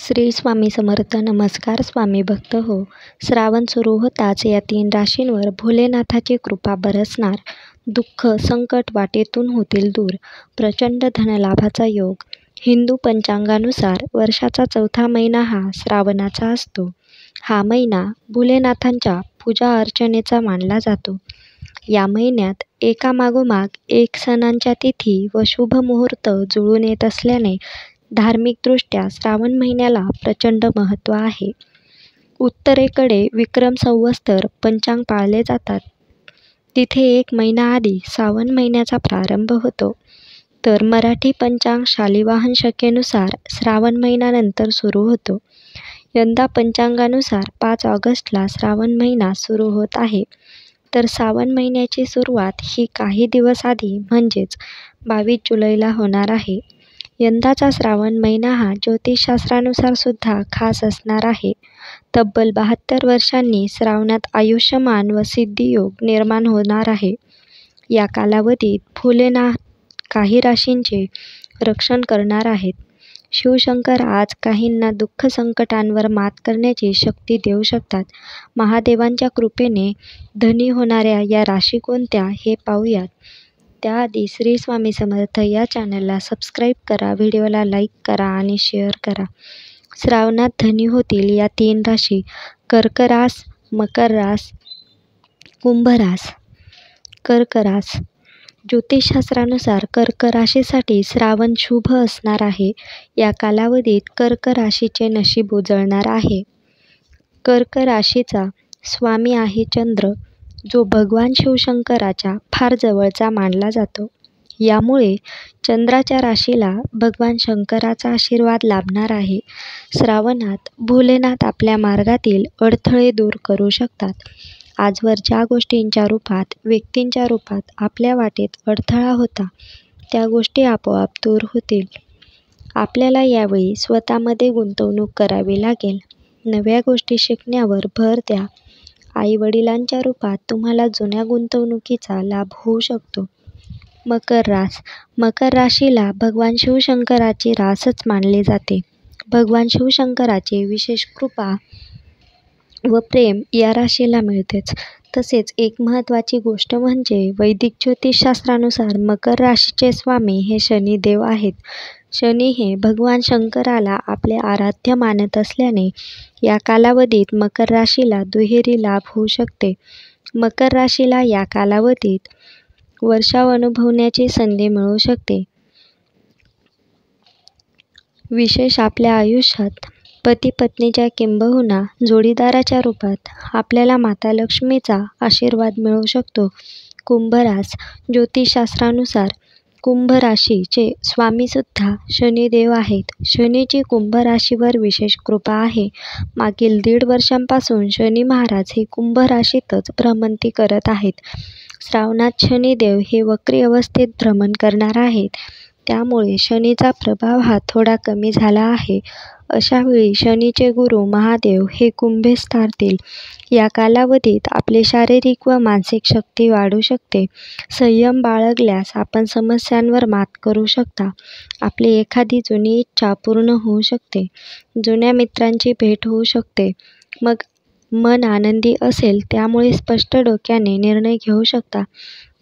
श्री स्वामी समर्थ. नमस्कार स्वामी भक्त हो. श्रावण सुरू होताच या 3 राशींवर भोलेनाथाची कृपा बरसणार. दुःख संकट वाटेतून होतील दूर. प्रचंड धनलाभाचा योग. हिंदू पंचांगानुसार वर्षाचा 4था महिना हा श्रावणाचा असतो. हा महिना भोलेनाथांच्या पूजा अर्चनेचा मानला जातो. या महिन्यात एकामागोमाग एक सणांच्या तिथी व शुभ मुहूर्त जुळून येत असल्याने धार्मिकदृष्ट्या श्रावण महिन्याला प्रचंड महत्त्व आहे. उत्तरेकडे विक्रम संवत्सर पंचांग पाळले जातात. तिथे 1 महिना आधी श्रावण महिन्याचा प्रारंभ होतो, तर मराठी पंचांग शालिवाहन शकेनुसार श्रावण महिन्यानंतर सुरू होतो. यंदा पंचांगानुसार 5 ऑगस्टला श्रावण महिना सुरू होत आहे, तर श्रावण महिन्याची सुरुवात ही काही दिवस आधी म्हणजेच 22 जुलैला होणार आहे. यंदाचा श्रावण महिना हा ज्योतिषशास्त्रानुसार सुद्धा खास असणार आहे. तब्बल 72 वर्षांनी श्रावणात आयुष्यमान व सिद्धियोग निर्माण होणार आहे. या कालावधीत भोलेनाथ काही राशींचे रक्षण करणार आहेत. शिवशंकर आज काहींना दुःख संकटांवर मात करण्याची शक्ती देऊ शकतात. महादेवांच्या कृपेने धनी होणाऱ्या या राशी कोणत्या हे पाहूयात. त्याआधी श्री स्वामी समर्थ या चॅनलला सबस्क्राईब करा, व्हिडिओला लाईक करा आणि शेअर करा. श्रावणात धनी होतील या 3 राशी: कर्क रास, मकर रास, कुंभ रास. कर्क रास. ज्योतिषशास्त्रानुसार कर्क राशीसाठी श्रावण शुभ असणार आहे. या कालावधीत कर्क राशीचे नशीब उजळणार आहे. कर्क राशीचा स्वामी आहे चंद्र, जो भगवान शिवशंकराच्या फार जवळचा मानला जातो. यामुळे चंद्राच्या राशीला भगवान शंकराचा आशीर्वाद लाभणार आहे. श्रावणात भोलेनाथ आपल्या मार्गातील अडथळे दूर करू शकतात. आजवर ज्या गोष्टींच्या रूपात, व्यक्तींच्या रूपात आपल्या वाटेत अडथळा होता, त्या गोष्टी आपोआप दूर होतील. आपल्याला यावेळी स्वतःमध्ये गुंतवणूक करावी लागेल. नव्या गोष्टी शिकण्यावर भर द्या. आई-वडिलांच्या रूपात तुम्हाला जुन्या गुंतवणुकीचा लाभ होऊ शकतो. मकर रास. मकर राशीला भगवान शिवशंकराची रासच मानले जाते. भगवान शिवशंकराची विशेष कृपा व प्रेम या राशीला मिळतेच. तसेच एक महत्त्वाची गोष्ट म्हणजे वैदिक ज्योतिषशास्त्रानुसार मकर राशीचे स्वामी हे शनिदेव आहेत. शनी हे भगवान शंकराला आपले आराध्य मानत असल्याने या कालावधीत मकर राशीला दुहेरी लाभ होऊ शकते. मकर राशीला या कालावधीत वर्षाव अनुभवण्याची संधी मिळू शकते. विशेष आपल्या आयुष्यात पती-पत्नीच्या किंबहुना जोडीदाराच्या रूपात आपल्याला माता लक्ष्मीचा आशीर्वाद मिळू शकतो. कुंभ रास. ज्योतिषशास्त्रानुसार कुंभ राशीचे स्वामीसुद्धा शनिदेव आहेत. शनीची कुंभ राशीवर विशेष कृपा आहे. मागील 1.5 वर्षांपासून शनी महाराज हे कुंभ राशीतच भ्रमंती करत आहेत. श्रावणात शनिदेव हे वक्री अवस्थेत भ्रमण करणार आहेत. त्यामुळे शनीचा प्रभाव हा थोडा कमी झाला आहे. अशावेळी शनीचे गुरु महादेव हे कुंभेत स्थारतील. या कालावधीत आपली शारीरिक व मानसिक शक्ती वाढू शकते. संयम बाळगल्यास आपण समस्यांवर मात करू शकता. आपली एखादी जुनी इच्छा पूर्ण होऊ शकते. जुन्या मित्रांची भेट होऊ शकते. मग मन आनंदी असेल, त्यामुळे स्पष्ट डोक्याने निर्णय घेऊ शकता.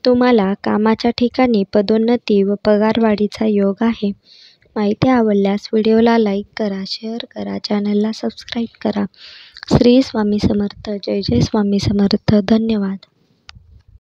तुम्हाला कामाच्या ठिकाणी पदोन्नती व पगारवाढीचा योग आहे. माहिती आवडल्यास व्हिडिओला लाईक करा, शेअर करा, चॅनलला सबस्क्राईब करा. श्री स्वामी समर्थ. जय जय स्वामी समर्थ. धन्यवाद.